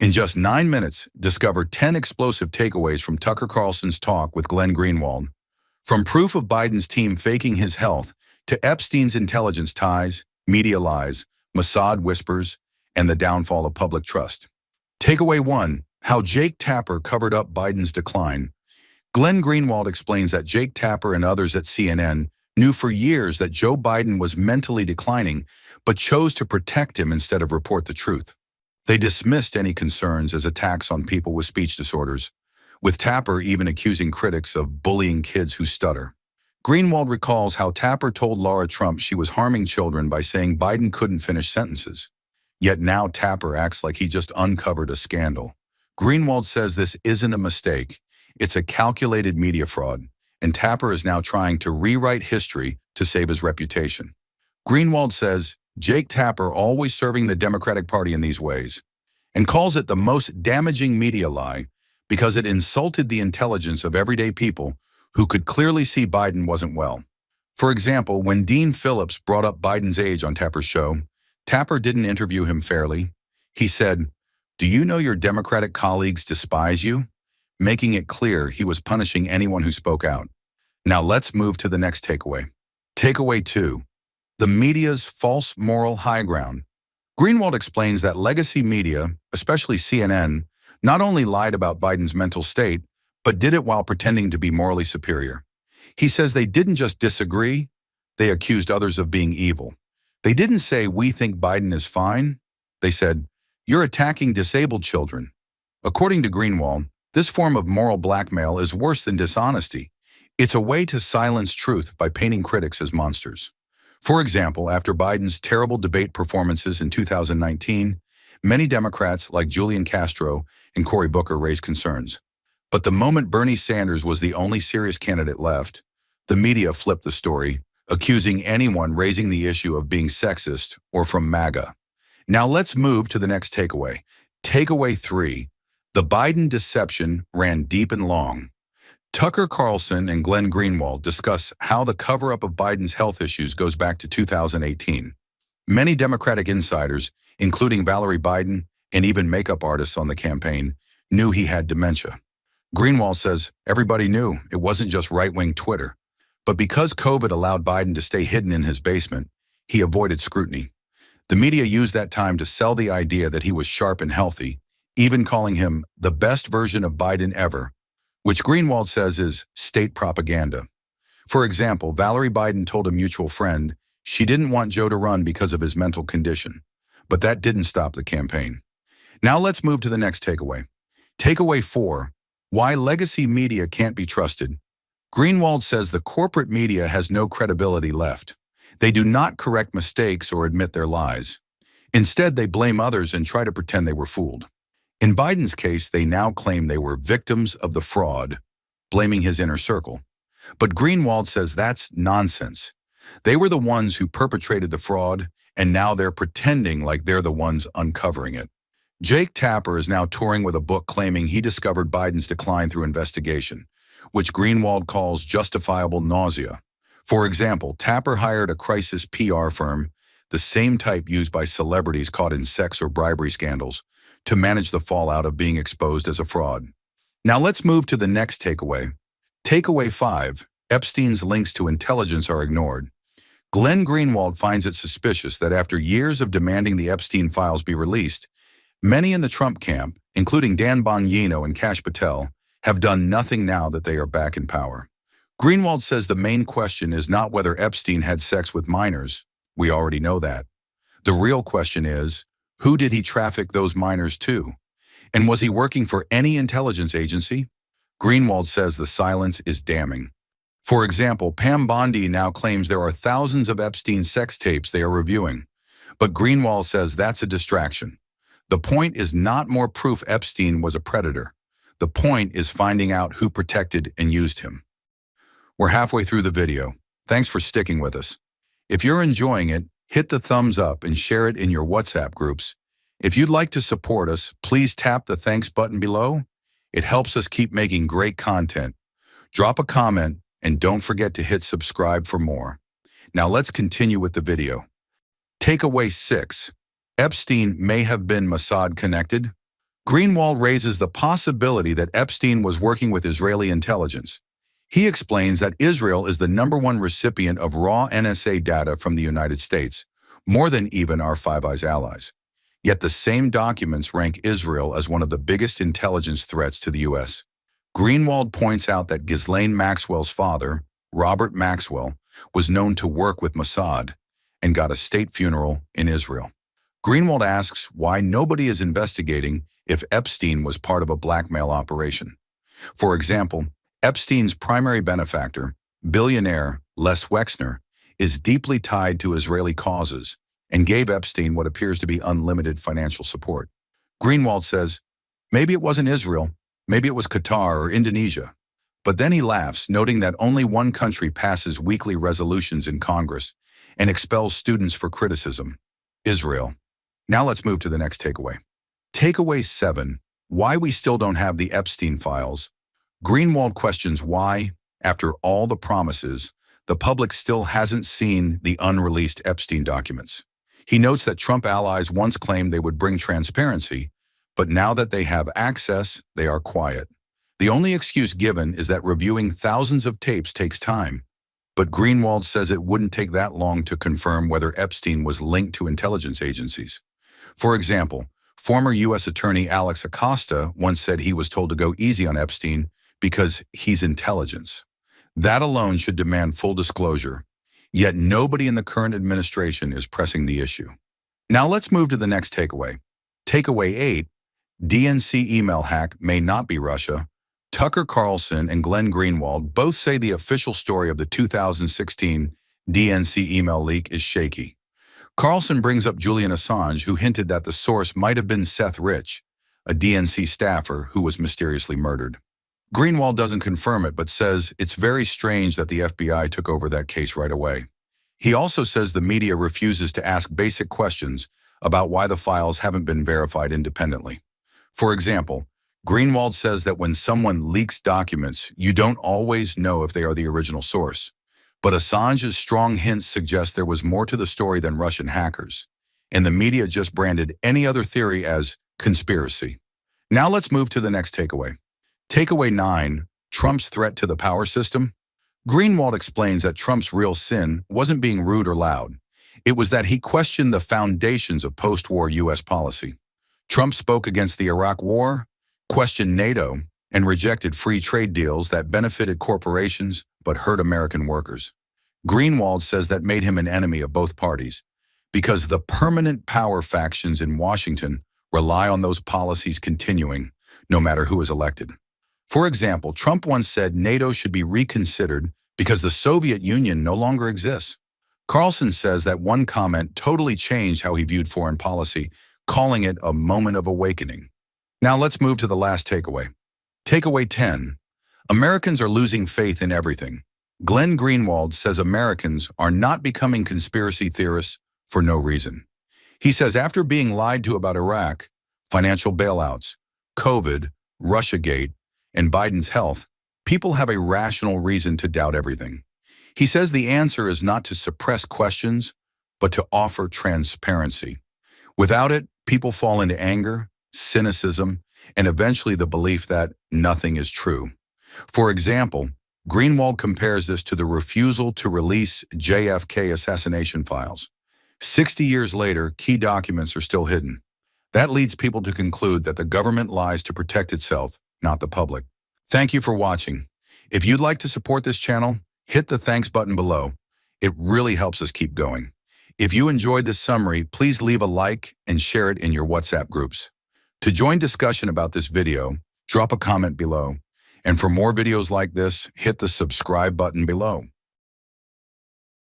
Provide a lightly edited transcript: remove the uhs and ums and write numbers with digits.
In just 9 minutes, discover 10 explosive takeaways from Tucker Carlson's talk with Glenn Greenwald. From proof of Biden's team faking his health to Epstein's intelligence ties, media lies, Mossad whispers, and the downfall of public trust. Takeaway 1. How Jake Tapper covered up Biden's decline. Glenn Greenwald explains that Jake Tapper and others at CNN knew for years that Joe Biden was mentally declining, but chose to protect him instead of report the truth. They dismissed any concerns as attacks on people with speech disorders, with Tapper even accusing critics of bullying kids who stutter. Greenwald recalls how Tapper told Laura Trump she was harming children by saying Biden couldn't finish sentences. Yet now Tapper acts like he just uncovered a scandal. Greenwald says this isn't a mistake, it's a calculated media fraud, and Tapper is now trying to rewrite history to save his reputation. Greenwald says Jake Tapper always serving the Democratic Party in these ways, and calls it the most damaging media lie because it insulted the intelligence of everyday people who could clearly see Biden wasn't well. For example, when Dean Phillips brought up Biden's age on Tapper's show, Tapper didn't interview him fairly. He said, "Do you know your Democratic colleagues despise you?" Making it clear he was punishing anyone who spoke out. Now let's move to the next takeaway. Takeaway 2. The media's false moral high ground. Greenwald explains that legacy media, especially CNN, not only lied about Biden's mental state, but did it while pretending to be morally superior. He says they didn't just disagree, they accused others of being evil. They didn't say, "We think Biden is fine." They said, "You're attacking disabled children." According to Greenwald, this form of moral blackmail is worse than dishonesty. It's a way to silence truth by painting critics as monsters. For example, after Biden's terrible debate performances in 2019, many Democrats like Julian Castro and Cory Booker raised concerns. But the moment Bernie Sanders was the only serious candidate left, the media flipped the story, accusing anyone raising the issue of being sexist or from MAGA. Now let's move to the next takeaway. Takeaway 3. The Biden deception ran deep and long. Tucker Carlson and Glenn Greenwald discuss how the cover-up of Biden's health issues goes back to 2018. Many Democratic insiders, including Valerie Biden and even makeup artists on the campaign, knew he had dementia. Greenwald says everybody knew it wasn't just right-wing Twitter. But because COVID allowed Biden to stay hidden in his basement, he avoided scrutiny. The media used that time to sell the idea that he was sharp and healthy, even calling him the best version of Biden ever, which Greenwald says is state propaganda. For example, Valerie Biden told a mutual friend she didn't want Joe to run because of his mental condition, but that didn't stop the campaign. Now let's move to the next takeaway. Takeaway 4. Why legacy media can't be trusted. Greenwald says the corporate media has no credibility left. They do not correct mistakes or admit their lies. Instead, they blame others and try to pretend they were fooled. In Biden's case, they now claim they were victims of the fraud, blaming his inner circle. But Greenwald says that's nonsense. They were the ones who perpetrated the fraud, and now they're pretending like they're the ones uncovering it. Jake Tapper is now touring with a book claiming he discovered Biden's decline through investigation, which Greenwald calls justifiable nausea. For example, Tapper hired a crisis PR firm, the same type used by celebrities caught in sex or bribery scandals, to manage the fallout of being exposed as a fraud. Now let's move to the next takeaway. Takeaway 5. Epstein's links to intelligence are ignored. Glenn Greenwald finds it suspicious that after years of demanding the Epstein files be released, many in the Trump camp, including Dan Bongino and Kash Patel, have done nothing now that they are back in power. Greenwald says the main question is not whether Epstein had sex with minors. We already know that. The real question is, who did he traffic those minors to? And was he working for any intelligence agency? Greenwald says the silence is damning. For example, Pam Bondi now claims there are thousands of Epstein sex tapes they are reviewing. But Greenwald says that's a distraction. The point is not more proof Epstein was a predator. The point is finding out who protected and used him. We're halfway through the video. Thanks for sticking with us. If you're enjoying it, hit the thumbs up and share it in your WhatsApp groups. If you'd like to support us, please tap the thanks button below. It helps us keep making great content. Drop a comment and don't forget to hit subscribe for more. Now let's continue with the video. Takeaway 6. Epstein may have been Mossad-connected. Greenwald raises the possibility that Epstein was working with Israeli intelligence. He explains that Israel is the #1 recipient of raw NSA data from the United States, more than even our Five Eyes allies. Yet the same documents rank Israel as one of the biggest intelligence threats to the U.S. Greenwald points out that Ghislaine Maxwell's father, Robert Maxwell, was known to work with Mossad and got a state funeral in Israel. Greenwald asks why nobody is investigating if Epstein was part of a blackmail operation. For example, Epstein's primary benefactor, billionaire Les Wexner, is deeply tied to Israeli causes and gave Epstein what appears to be unlimited financial support. Greenwald says, maybe it wasn't Israel, maybe it was Qatar or Indonesia. But then he laughs, noting that only one country passes weekly resolutions in Congress and expels students for criticism: Israel. Now let's move to the next takeaway. Takeaway 7, why we still don't have the Epstein files. Greenwald questions why, after all the promises, the public still hasn't seen the unreleased Epstein documents. He notes that Trump allies once claimed they would bring transparency, but now that they have access, they are quiet. The only excuse given is that reviewing thousands of tapes takes time. But Greenwald says it wouldn't take that long to confirm whether Epstein was linked to intelligence agencies. For example, former U.S. Attorney Alex Acosta once said he was told to go easy on Epstein because he's intelligence. That alone should demand full disclosure. Yet nobody in the current administration is pressing the issue. Now let's move to the next takeaway. Takeaway 8, DNC email hack may not be Russia. Tucker Carlson and Glenn Greenwald both say the official story of the 2016 DNC email leak is shaky. Carlson brings up Julian Assange, who hinted that the source might have been Seth Rich, a DNC staffer who was mysteriously murdered. Greenwald doesn't confirm it, but says it's very strange that the FBI took over that case right away. He also says the media refuses to ask basic questions about why the files haven't been verified independently. For example, Greenwald says that when someone leaks documents, you don't always know if they are the original source. But Assange's strong hints suggest there was more to the story than Russian hackers, and the media just branded any other theory as conspiracy. Now let's move to the next takeaway. Takeaway 9, Trump's threat to the power system. Greenwald explains that Trump's real sin wasn't being rude or loud. It was that he questioned the foundations of post-war U.S. policy. Trump spoke against the Iraq War, questioned NATO, and rejected free trade deals that benefited corporations but hurt American workers. Greenwald says that made him an enemy of both parties because the permanent power factions in Washington rely on those policies continuing, no matter who is elected. For example, Trump once said NATO should be reconsidered because the Soviet Union no longer exists. Carlson says that one comment totally changed how he viewed foreign policy, calling it a moment of awakening. Now let's move to the last takeaway. Takeaway 10. Americans are losing faith in everything. Glenn Greenwald says Americans are not becoming conspiracy theorists for no reason. He says after being lied to about Iraq, financial bailouts, COVID, Russiagate, and Biden's health, people have a rational reason to doubt everything. He says the answer is not to suppress questions, but to offer transparency. Without it, people fall into anger, cynicism, and eventually the belief that nothing is true. For example, Greenwald compares this to the refusal to release JFK assassination files. 60 years later, key documents are still hidden. That leads people to conclude that the government lies to protect itself, not the public. Thank you for watching. If you'd like to support this channel, hit the thanks button below. It really helps us keep going. If you enjoyed this summary, please leave a like and share it in your WhatsApp groups. To join discussion about this video, drop a comment below. And for more videos like this, hit the subscribe button below.